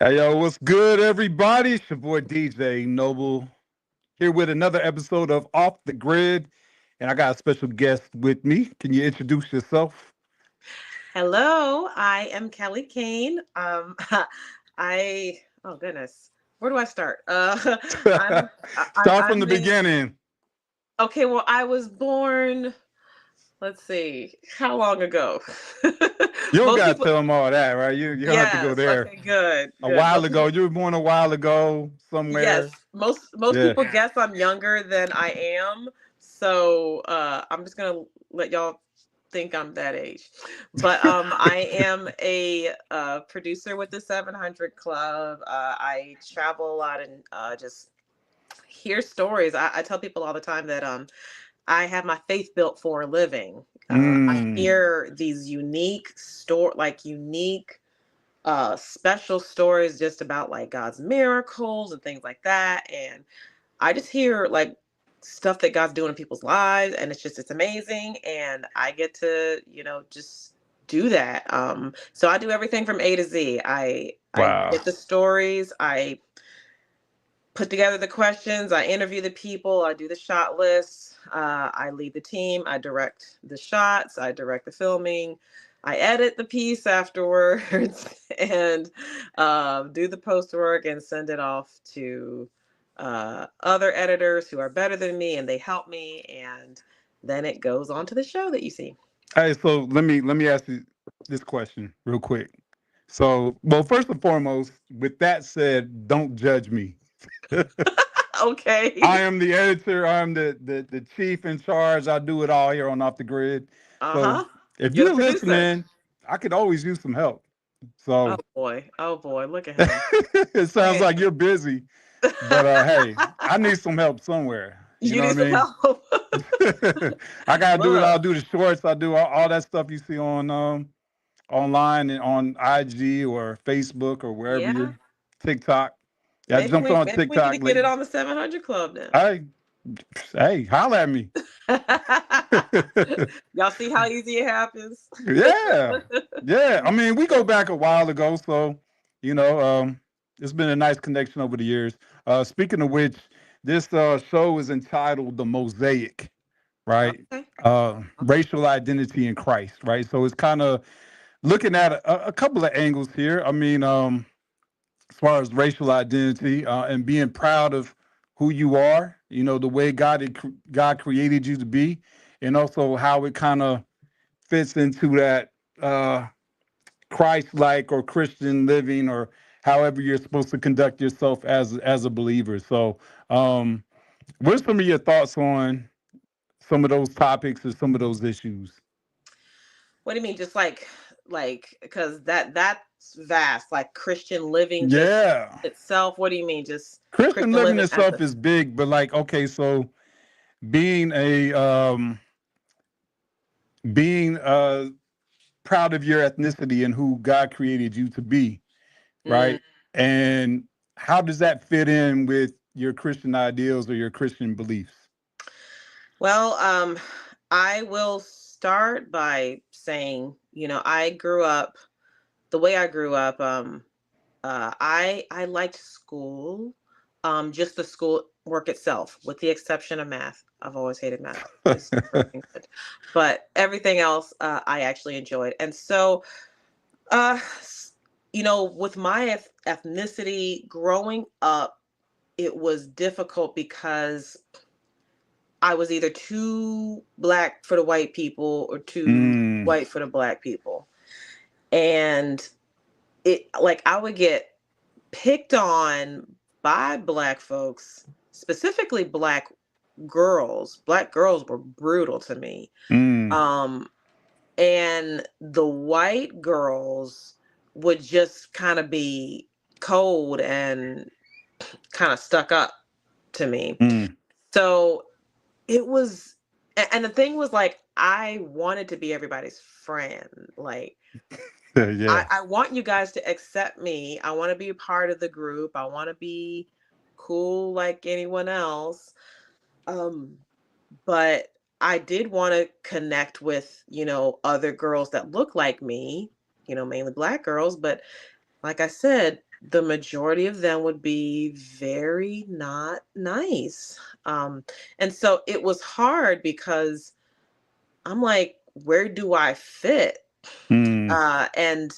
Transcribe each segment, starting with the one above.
Hey yo, what's good, everybody? It's your boy DJ Noble here with another episode of Off the Grid, and I got a special guest with me. Can you introduce yourself? Hello, I am Kelly Kane. Oh goodness, where do I start? I'm, Start from the I'm a, beginning. okay. Well, I was born. Let's see, how long ago? You don't Most gotta people, tell them all that, right? You don't have to go yes. there. Okay, good, A good. while Most ago, people, you were born a while ago yes. somewhere. Most Yeah. people guess I'm younger than I am, so I'm just gonna let y'all think I'm that age. But I am a producer with the 700 Club. I travel a lot and just hear stories. I tell people all the time that I have my faith built for a living. I Mm. hear these unique special stories just about like God's miracles and things like that. And I just hear like stuff that God's doing in people's lives, and it's amazing. And I get to just do that. So I do everything from A to Z. I Wow. get the stories. I put together the questions. I interview the people. I do the shot lists. I lead the team. I direct the shots. I direct the filming. I edit the piece afterwards and do the post work and send it off to other editors who are better than me, and they help me. And then it goes on to the show that you see. Hey, so let me ask you this question real quick. So, well, first and foremost, with that said, don't judge me. I Okay. am the editor. I'm the chief in charge. I do it all here on Off the Grid. Uh So huh. if You're the you're producer. listening, I could always use some help. Oh So boy. Oh boy. Look at him. it Look sounds at like you're busy, but hey, him. I need some help somewhere. You You know need what I some mean? help. I gotta do it. I'll Look, do the shorts. I do all that stuff you see on online and on IG or Facebook or wherever yeah. you're TikTok. Yeah, I Maybe jumped we on maybe we need to TikTok get late. it on the 700 Club then. Hey, hey, holla at me. Y'all see how easy it happens? Yeah, yeah. I mean, we go back a while ago, so you know, it's been a nice connection over the years. Speaking of which, this show is entitled "The Mosaic," right? Okay. Racial identity in Christ, right? So it's kind of looking at a couple of angles here. I mean, as far as racial identity and being proud of who you are, you know, the way God created you to be, and also how it kind of fits into that Christ-like or Christian living, or however you're supposed to conduct yourself as a believer. So, what are some of your thoughts on some of those topics or some of those issues? What do you mean? Just like because that's vast. Like Christian living just Yeah, itself. What do you mean? Just Christian Christian living living as itself a is big, but like, okay, so being a being proud of your ethnicity and who God created you to be, mm, right? And how does that fit in with your Christian ideals or your Christian beliefs? well, I will start by saying, I grew up the way I grew up. I liked school, just the school work itself, with the exception of math. I've always hated math. It's never been good, but everything else I actually enjoyed. And so, uh, with my ethnicity growing up, it was difficult because I was either too black for the white people or too Mm, white for the black people, and it like I would get picked on by black folks, specifically black girls. Black girls were brutal to me. mm, Um, and the white girls would just kind of be cold and kind of stuck up to me. mm. So it was, and the thing was like, I wanted to be everybody's friend. Like, I, Yeah. I want you guys to accept me. I want to be a part of the group. I want to be cool like anyone else. Um, but I did want to connect with, other girls that look like me, mainly black girls. But like I said, the majority of them would be very not nice. Um, and so it was hard because I'm like, where do I fit? Mm, Uh, and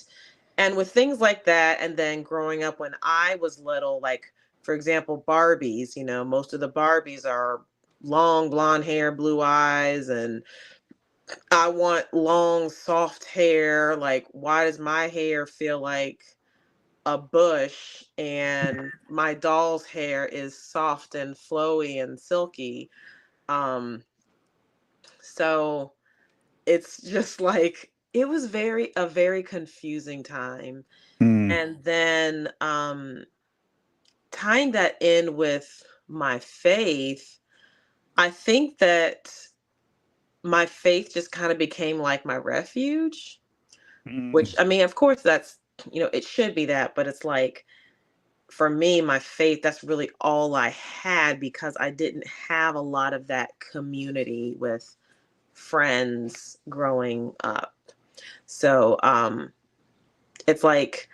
and with things like that, and then growing up when I was little, like for example, Barbies, most of the Barbies are long blonde hair, blue eyes, and I want long, soft hair. Like, why does my hair feel like a bush and my doll's hair is soft and flowy and silky? Um, so it's just like it was a very confusing time. mm, And then tying that in with my faith, I think that my faith just kind of became like my refuge, which, mm, I mean, of course, it should be that, but it's like, for me, my faith, that's really all I had because I didn't have a lot of that community with friends growing up. So, it's like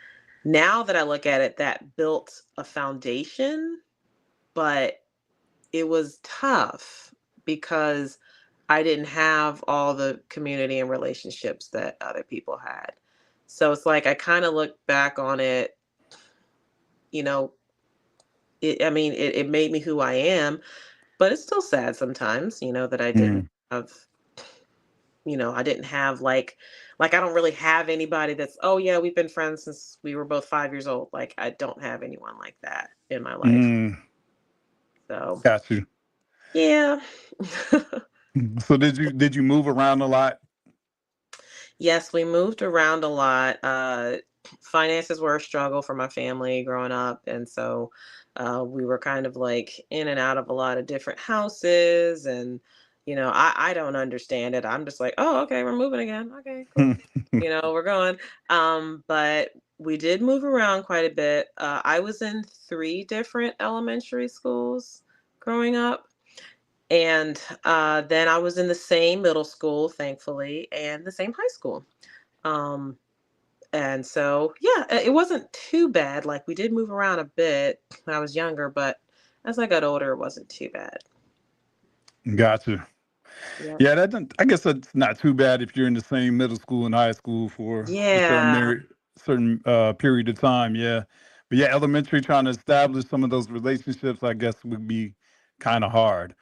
now that I look at it, that built a foundation, but it was tough because I didn't have all the community and relationships that other people had. So it's like I kind of look back on it, you know, I mean, it made me who I am, but it's still sad sometimes, that I didn't mm, have, I didn't have like I don't really have anybody that's, oh yeah, we've been friends since we were both 5 years old. Like I don't have anyone like that in my life. mm. So Got you. yeah. So did you move around a lot? Yes, we moved around a lot. Finances were a struggle for my family growing up, and so we were kind of like in and out of a lot of different houses. And I don't understand it. I'm just like, oh, okay, we're moving again. Okay, cool. We're going. But we did move around quite a bit. I was in three different elementary schools growing up. And then I was in the same middle school, thankfully, and the same high school. Um, and so, yeah, it wasn't too bad. Like, we did move around a bit when I was younger, but as I got older, it wasn't too bad. Got you. Yep. Yeah, I guess that's not too bad if you're in the same middle school and high school for a Yeah. certain period of time. Yeah, but yeah, elementary trying to establish some of those relationships, I guess, would be kind of hard.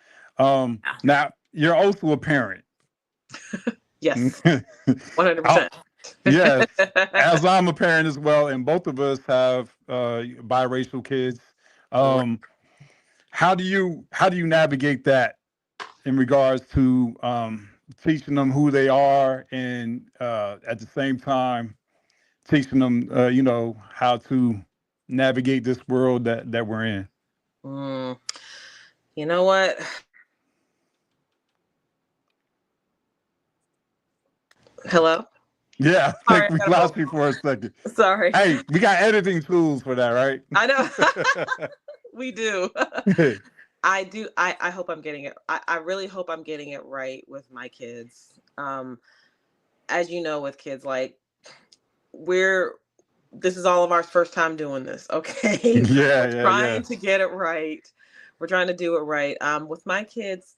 Now you're also a parent. Yes. 100%. I'll, yes, as I'm a parent as well, and both of us have biracial kids. Right. Um, how do you navigate that in regards to teaching them who they are and at the same time teaching them how to navigate this world that we're in. Mm, you know what? Hello? Yeah, I Sorry, think we I got a phone lost you for a call. second. Sorry. Hey, we got editing tools for that, right? I know. We do. I do. I hope I'm getting it. I really hope I'm getting it right with my kids. As you know, with kids, like we're this is all of our first time doing this. Okay. Yeah, We're yeah, yeah. trying to get it right. We're trying to do it right. With my kids,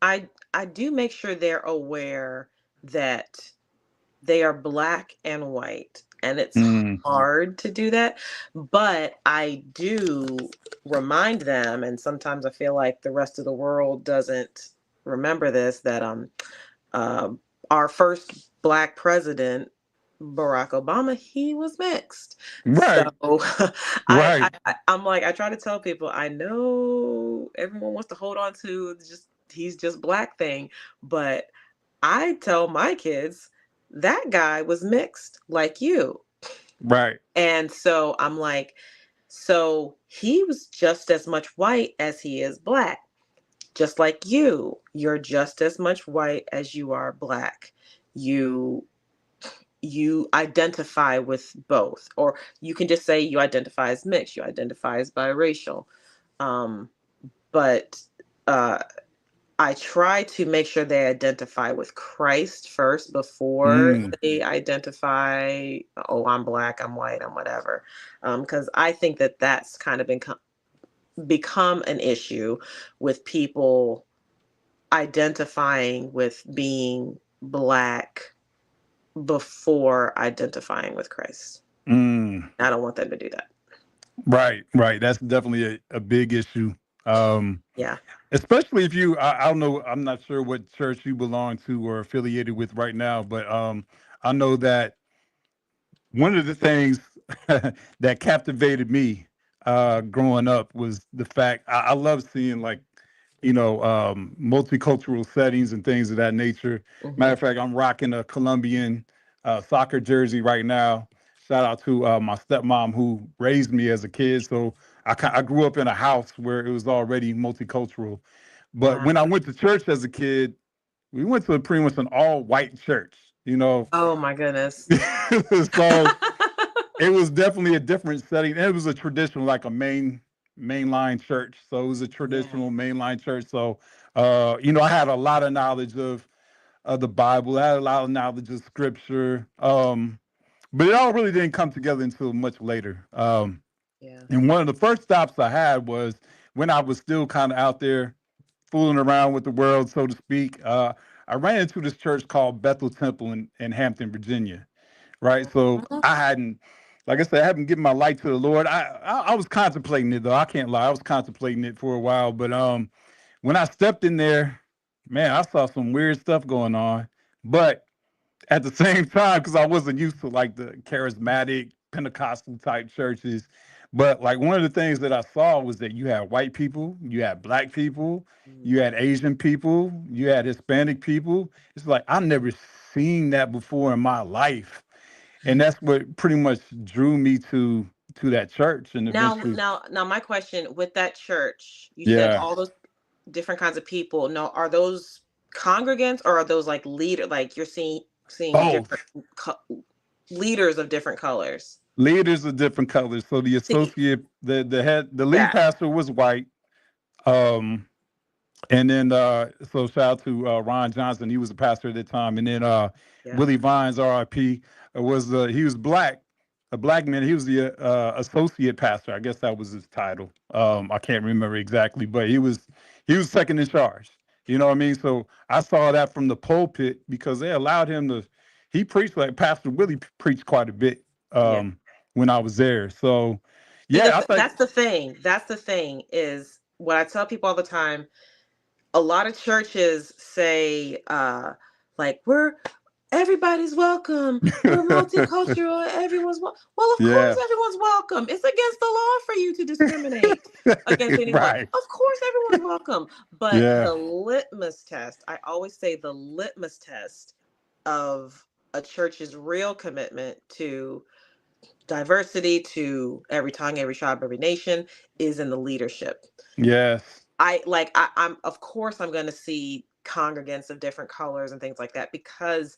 I do make sure they're aware that they are black and white. And it's Mm, hard to do that. But I do remind them, and sometimes I feel like the rest of the world doesn't remember this, that uh, our first black president, Barack Obama, he was mixed. So right, I, right, I'm like, I try to tell people, I know everyone wants to hold on to just he's just black thing, but I tell my kids that guy was mixed like you. right, And so I'm like, so he was just as much white as he is black. Just like you, you're just as much white as you are black. You you identify with both, or you can just say you identify as mixed, you identify as biracial. Um, but uh, I try to make sure they identify with Christ first before Mm, they identify, oh, I'm black, I'm white, I'm whatever. Because I think that that's kind of become an issue with people identifying with being black before identifying with Christ. mm. I don't want them to do that. Right, right. That's definitely a big issue. Um, Yeah. Especially if you, I don't know, I'm not sure what church you belong to or affiliated with right now, but I know that one of the things that captivated me growing up was the fact I love seeing like multicultural settings and things of that nature. Matter Hmm. of fact, I'm rocking a Colombian soccer jersey right now. Shout out to my stepmom who raised me as a kid. So I grew up in a house where it was already multicultural. But Wow. when I went to church as a kid, we went to pretty much an all white church. You know, Oh my goodness. so it was definitely a different setting. And it was a traditional, like a mainline church. So it was a Yeah. traditional mainline church. So I had a lot of knowledge of the Bible. I had a lot of knowledge of scripture. But it all really didn't come together until much later. Yeah. And one of the first stops I had was when I was still kind of out there fooling around with the world, so to speak. I ran into this church called Bethel Temple in Hampton, Virginia, right? So Mhm. I hadn't, like I said, I haven't given my life to the Lord. I was contemplating it though. I can't lie. I was contemplating it for a while, but when I stepped in there, man, I saw some weird stuff going on. But at the same time, because I wasn't used to like the charismatic Pentecostal type churches. But like one of the things that I saw was that you had white people, you had black people, you had Asian people, you had Hispanic people. It's like I never seen that before in my life. And that's what pretty much drew me to that church and eventually Now, my question with that church, you said yeah. all those different kinds of people. No, are those congregants or are those like leader? Like you're seeing different Both co- leaders of different colors. leaders of different colors. So the See associate the lead that? pastor was white. Um And then so shout out to Ron Johnson. He was the pastor at the time. And then Yeah. Willie Vines, RIP, was he was black, a black man. He was the associate pastor. I guess that was his title. I can't remember exactly, but he was second in charge. You know what I mean? So I saw that from the pulpit because they allowed him to. He preached like Pastor Willie preached quite a bit Yeah. when I was there. So See, yeah, I think that's the thing. That's the thing is what I tell people all the time. A lot of churches say, like, we're everybody's welcome. We're multicultural. Well, of course, yeah, everyone's welcome. It's against the law for you to discriminate against anyone. right, Of course, everyone's welcome. But yeah. the litmus test, I always say the litmus test of a church's real commitment to diversity, to every tongue, every tribe, every nation, is in the leadership. Yes. I'm of course I'm going to see congregants of different colors and things like that because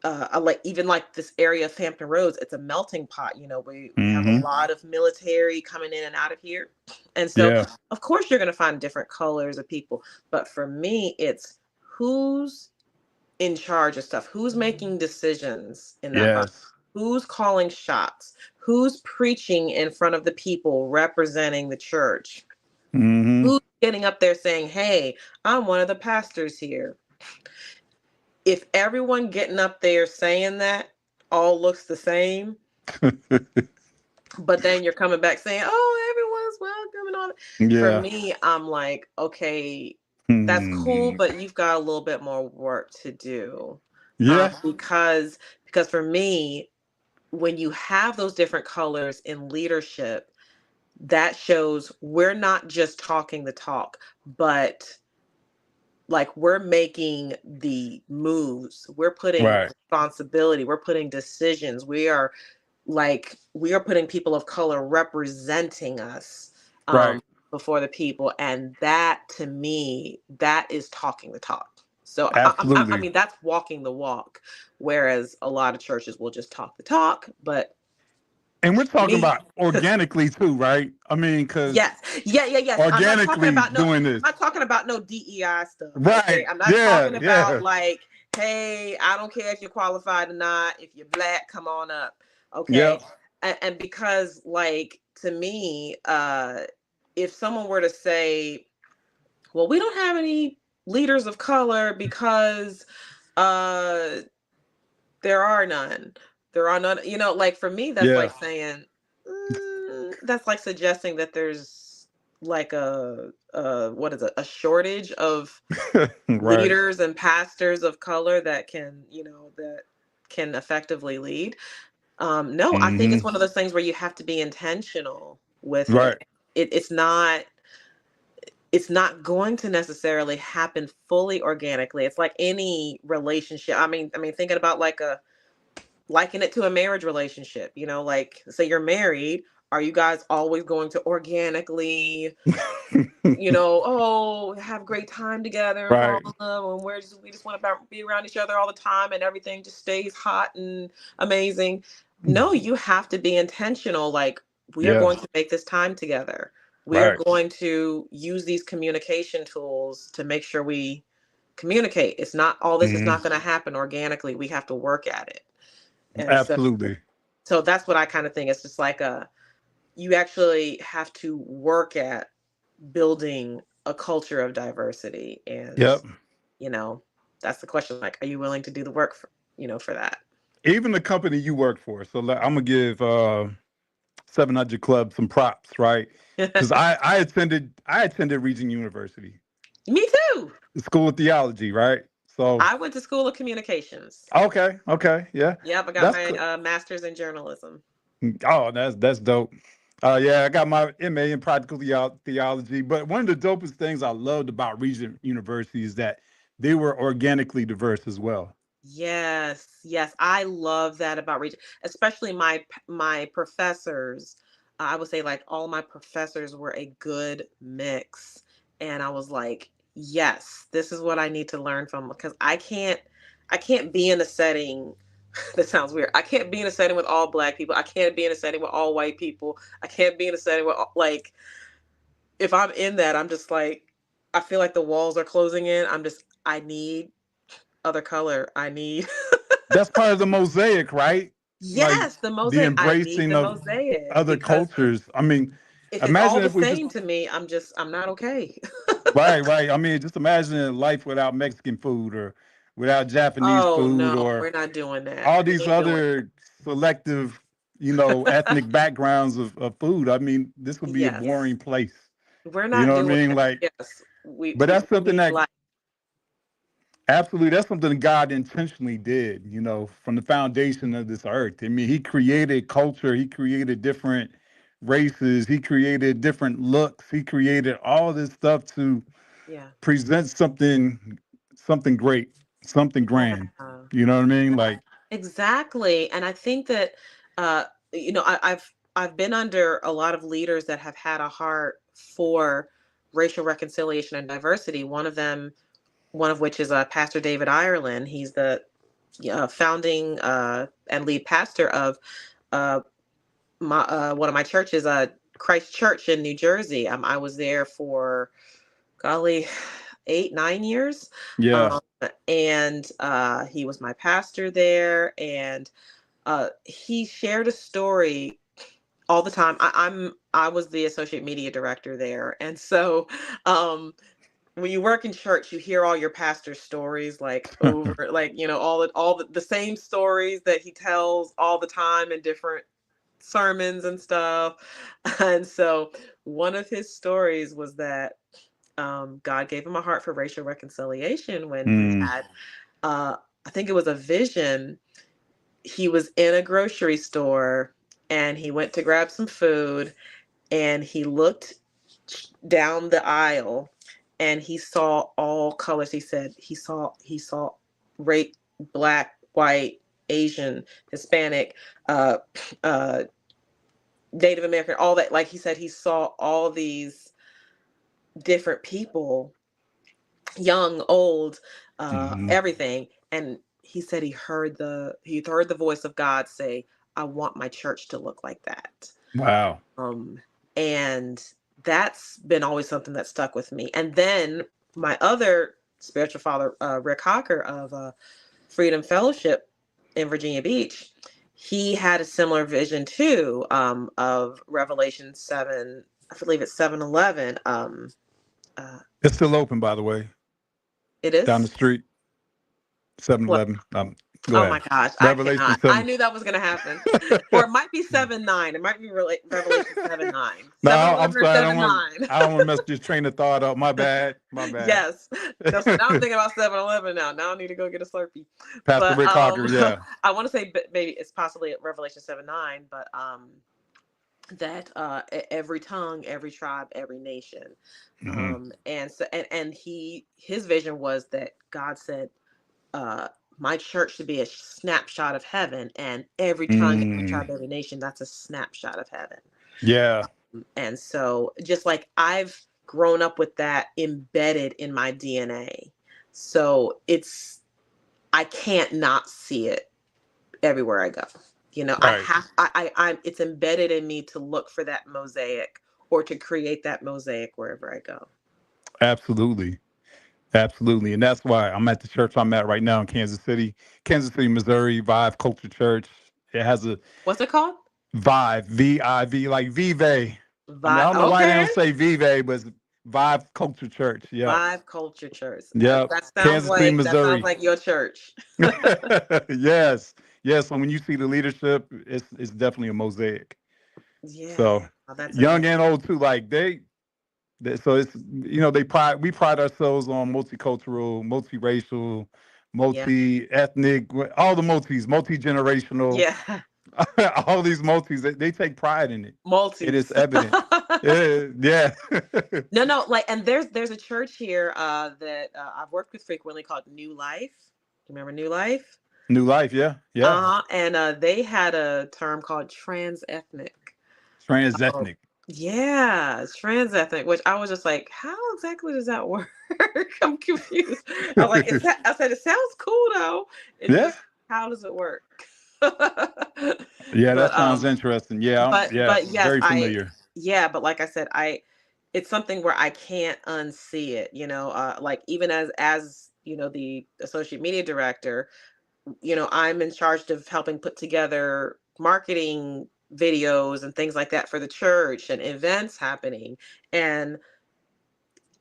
I like even like this area of Hampton Roads, it's a melting pot. We have a Hmm. lot of military coming in and out of here, and so Yeah. of course you're going to find different colors of people. But for me, it's who's in charge of stuff, who's making decisions in that body, Yes. who's calling shots, who's preaching in front of the people representing the church, Hmm. who's getting up there saying, hey, I'm one of the pastors here. If everyone getting up there saying that all looks the same, but then you're coming back saying, oh, everyone's welcome and all that. For Yeah. me, I'm like, okay, that's cool, Hmm. but you've got a little bit more work to do. Yeah. Because for me, when you have those different colors in leadership, that shows we're not just talking the talk, but like we're making the moves, we're putting Right. responsibility, we're putting decisions, we are putting people of color representing us, Right. before the people, and that to me, that is talking the talk. So I Absolutely. mean that's walking the walk, whereas a lot of churches will just talk the talk, but And we're talking Me. about organically too, right? I mean, because Yes. Yes. I'm not talking organically about no, doing this. I'm not talking about no DEI stuff. Okay. Right. I'm not Yeah. talking about Yeah. like, hey, I don't care if you're qualified or not. If you're black, come on up. Okay. Yep. And because like to me, if someone were to say, well, we don't have any leaders of color because uh there are none. There are none. You know, like for me, that's Yeah. like saying, that's like suggesting that there's like what is it, a shortage of Right. leaders and pastors of color that can, that can effectively lead. No, I think it's Hmm. one of those things where you have to be intentional with it. Right. It's not going to necessarily happen fully organically. It's like any relationship. I mean, thinking about like a liken it to a marriage relationship, like say you're married, are you guys always going to organically, oh, have great time together and fall Right. in love and we just want to be around each other all the time and everything just stays hot and amazing? No, you have to be intentional. Like, we are Yeah. going to make this time together. We are Right. going to use these communication tools to make sure we communicate. It's not all this is Hmm. not going to happen organically. We have to work at it. And Absolutely. so that's what I kind of think. It's just like you actually have to work at building a culture of diversity. And, Yep. you know, that's the question. Like, are you willing to do the work for that? Even the company you work for. So like, I'm gonna give 700 Club some props, right? Because I attended Regent University, Me too. the School of Theology, right? So I went to school of communications. okay, okay, yeah, Yep, I got that's my cool. master's in journalism. Oh, that's dope. Yeah, I got my MA in practical theology. But one of the dopest things I loved about Regent University is that they were organically diverse as well. Yes, I love that about region, especially my professors. I would say like all my professors were a good mix, and I was like, yes, this is what I need to learn from, because I can't be in a setting. That sounds weird. I can't be in a setting with all black people. I can't be in a setting with all white people. I can't be in a setting with like, if I'm in that, I'm just like, I feel like the walls are closing in. I need other color. I need. That's part of the mosaic, right? Like Yes, the the mosaic. I need embracing the of mosaic, other because cultures. I mean, if it's all imagine the if we just same to me, I'm not okay. right, right. I mean, just imagine life without Mexican food or without Japanese Oh food no, or we're not doing that. all We these ain't doing other selective, ethnic backgrounds of food. I mean, this would be a yes. boring place. We're You not know what I doing mean? that. Like, Yes. We but we, that's we something need that life. absolutely, that's something God intentionally did, from the foundation of this earth. I mean, he created culture, he created different races, he created different looks, he created all this stuff to Yeah. present something great, something grand. Yeah. You know what I mean? Like, Exactly. And I think that uh I've been under a lot of leaders that have had a heart for racial reconciliation and diversity. One of which is Pastor David Ireland. He's the founding and lead pastor of uh, one of my churches, Christ Church in New Jersey. I was there for, golly, 8, 9 years, yeah. um, and he was my pastor there, and he shared a story all the time. I was the associate media director there, and so when you work in church, you hear all your pastor's stories like over, like, all the same stories that he tells all the time in different sermons and stuff. And so one of his stories was that God gave him a heart for racial reconciliation when he Mm, had, I think it was a vision. He was in a grocery store and he went to grab some food, and he looked down the aisle and he saw all colors. He said he saw rape, black, white, Asian, Hispanic, uh, uh, Native American, all that. Like, he said, he saw all these different people, young, old, mhm. everything. And he said he heard the voice of God say, I want my church to look like that. Wow. Um, and that's been always something that stuck with me. And then my other spiritual father, Rick Hocker of Freedom Fellowship in Virginia Beach, he had a similar vision too, of Revelation 7, I believe it's 7:11. Uh, It's still open, by the way, it down the is. street, 7-Eleven. Go Oh ahead. my gosh, I Revelation cannot. I 7. knew that was going to happen. Or it might be 7:9. It might be Revelation 7:9. No, Seven I'm eleven or sorry. 7:9. I don't want to mess this train of thought up. My bad. My bad. Yes. So now I'm thinking about 7:11 now. Now I need to go get a Slurpee. Pastor But Rick Hocker, yeah. I want to say maybe it's possibly at Revelation 7:9, but that every tongue, every tribe, every nation. Hmm. And so and his vision was that God said, uh, my church should be a snapshot of heaven, and every tongue, every Mm, tribe, every nation, that's a snapshot of heaven. yeah. And so, just like I've grown up with that embedded in my DNA, so I can't not see it everywhere I go. You know, I Right. have, I'm, it's embedded in me to look for that mosaic or to create that mosaic wherever I go. Absolutely. Absolutely. And that's why I'm at the church I'm at right now in Kansas City, Missouri, Vive Culture Church. It has a What's it called? Vive, Vive, like Vive. I mean, I don't know why they Okay. don't say Vive, but it's Vive Culture Church. Yep. Vive Culture Church. Yep. Kansas City, That sounds Missouri. like your church. Yes. Yes. So when you see the leadership, it's definitely a mosaic. Yeah. So Oh, that's young amazing. and old too, like so it's we pride ourselves on multicultural, multiracial, Yeah. multi-ethnic, all the multi-generational, Yeah. all these multis, they take pride in it. It is Maltese. evident. Yeah. No, like, and there's a church here that I've worked with frequently called New Life. You remember New Life? New life, yeah. Yeah. And they had a term called trans ethnic. Oh, Transethnic. yeah, trans ethnic, which I was just like, how exactly does that work? I'm confused. I was like, I said, it sounds cool though. It's Yeah. just, how does it work? Yeah, that But sounds interesting. Yeah, yeah, but yes, very familiar. yeah, but like I said, it's something where I can't unsee it, like even as the associate media director, I'm in charge of helping put together marketing videos and things like that for the church and events happening. And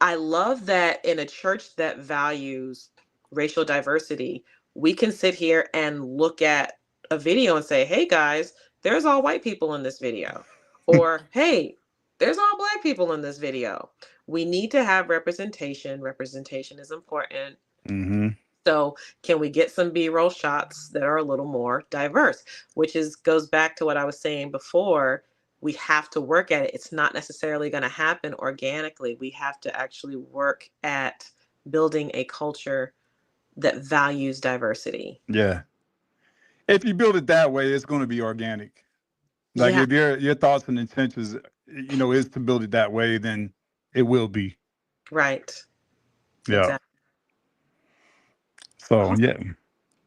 I love that in a church that values racial diversity, we can sit here and look at a video and say, hey guys, there's all white people in this video. Or, hey, there's all black people in this video. We need to have representation. Representation is important. Hmm. So, can we get some B-roll shots that are a little more diverse? Which goes back to what I was saying before. We have to work at it. It's not necessarily going to happen organically. We have to actually work at building a culture that values diversity. Yeah. If you build it that way, it's going to be organic. Like Yeah, if your thoughts and intentions, is to build it that way, then it will be. right. Yeah. Exactly. So Awesome, yeah,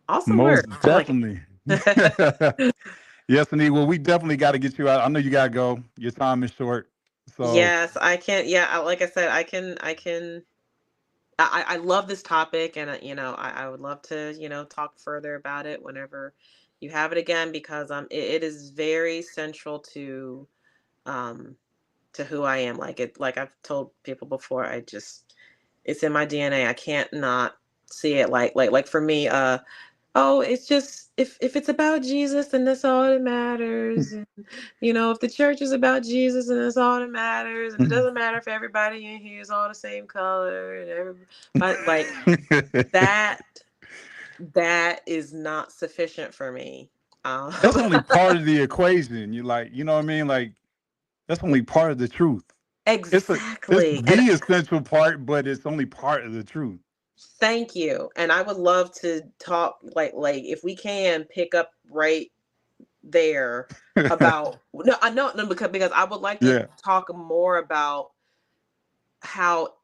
awesome most work. I like definitely. it. Yes, indeed. Well, we definitely got to get you out. I know you got to go. Your time is short. So Yes, I can. Yeah, like I said, I can. I love this topic, and I would love to talk further about it whenever you have it again, because it is very central um to who I am. Like I've told people before, it's in my DNA. I can't not see it. Like for me, oh, it's just, if it's about Jesus, then that's all that matters. And, if the church is about Jesus, and that's all that matters, and it doesn't matter if everybody in here is all the same color and everybody, like that, that is not sufficient for me. Um, that's only part of the equation. You like, you know what I mean? Like that's only part of the truth. It's exactly. And the essential part, but it's only part of the truth. thank you. And I would love to talk, like if we can pick up right there about, no, I know, no, because I would like to Yeah. talk more about how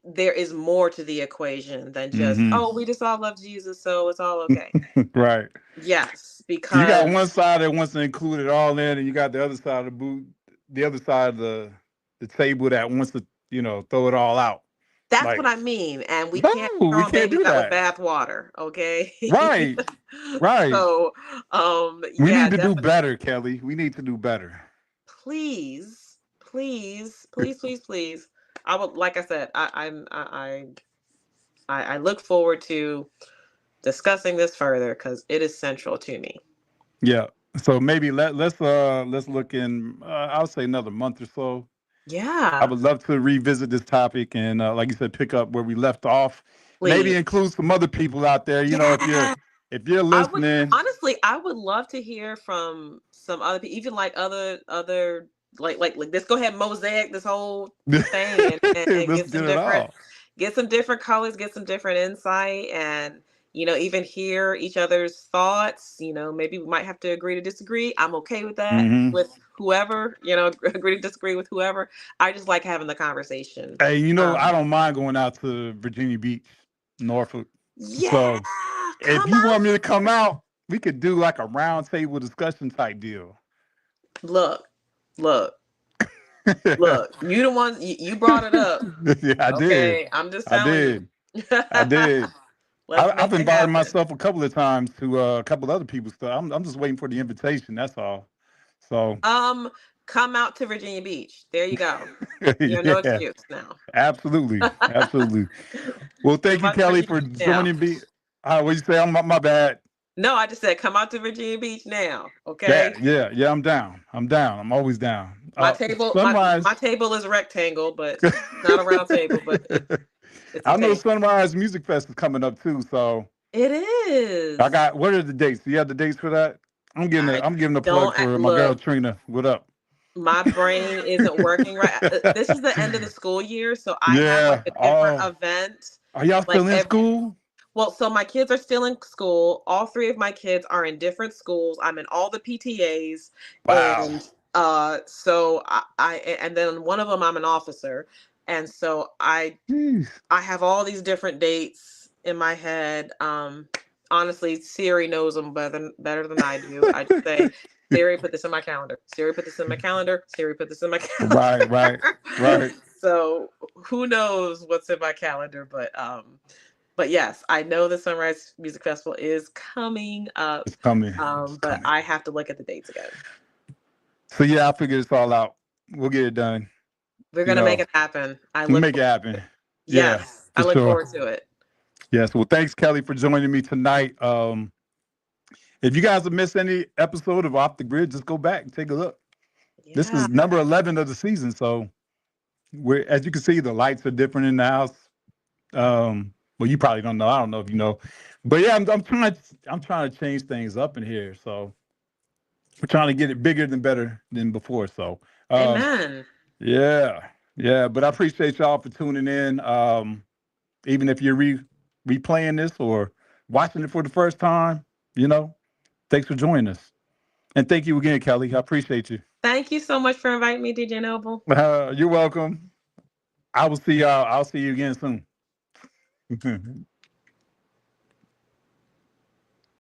there is more to the equation than just, Hmm. oh, we just all love Jesus, so it's all okay. Right. Yes, You got one because side that wants to include it all in, and you got the other side of the boot, the other side of the table that wants to, throw it all out. that's what Like, I mean. And we no, can't be we throwing can't babies do out with that. bathwater, okay? Right, right. So, We yeah, need to do definitely. better, Kelly. We need to do better. Please, please, please, please, please. I would, like I said, I look forward to discussing this further because it is central to me. Yeah. So maybe let's look in. I'll say another month or so. I Yeah, would love to revisit this topic and, like you said, pick up where we left off. Maybe please. include some other people out there. Yeah. If you're I would listening. honestly, I would love to hear from some other people, even like other like let's go ahead and mosaic this whole thing and Let's get it all. get some different colors, get some different insight, and even hear each other's thoughts. Maybe we might have to agree to disagree. I'm okay with that Hmm. with whoever, agree to disagree with whoever. I just like having the conversation. Hey, I Um, don't mind going out to Virginia Beach, Norfolk. yeah, So if come you want me to out. come out, we could do like a round table discussion type deal. Look, look. Yeah, Look, you the one you brought it up. I did. Okay, I'm just I telling you. did. I did. Let's I've make it invited happen. myself a couple of times to a couple other people's stuff. I'm just waiting for the invitation. That's all. So Um, come out to Virginia Beach. There you go. No yeah, excuse now. absolutely, absolutely. Well, thank Come you, out to Kelly, Virginia for Beach now. joining me. What you say? My bad. No, I just said come out to Virginia Beach now. Yeah, Okay. yeah, yeah. I'm down. I'm down. I'm always down. My table, my Sunrise. table is a rectangle, but not a round table, but it's a I know table. Sunrise Music Fest is coming up too. So It I is. got. What are the dates? Do you have the dates for that? I I'm giving a plug don't for my girl look. Trina. What up? My brain isn't working right. This is the end of the school year, so I have like Yeah. a different Oh, event. are y'all Like still in every school? well, so my kids are still in school. All three of my kids are in different schools. I'm in all the PTAs, Wow. and so I and then one of them I'm an officer, and so Jeez. I have all these different dates in my head. Honestly, Siri knows them better than I do. I just say, Siri, put this in my calendar. Siri, put this in my calendar. Siri, put this in my calendar. Right, right, right. So who knows what's in my calendar? But yes, I know the Sunrise Music Festival is coming up. It's coming. It's But coming. I have to look at the dates again. So yeah, I'll figure this all out. We'll get it done. We're You gonna make know, it happen. I we'll look make it forward to happen. it. Yeah, Yes, I for look sure. forward to it. Yes. Well, thanks, Kelly, for joining me tonight. If you guys have missed any episode of Off the Grid, just go back and take a look. This Yeah. is number 11 of the season. So we're, as you can see, the lights are different in the house. Well, you probably don't know. I don't know if you know, but yeah, I'm trying to change things up in here. So we're trying to get it bigger than better than before. So, um, Amen. yeah, yeah. But I appreciate y'all for tuning in. Even if you're replaying this or watching it for the first time, you know, thanks for joining us. And thank you again, Kelly. I appreciate you. Thank you so much for inviting me, DJ Noble. You're welcome. I will see y'all. I'll see you again soon.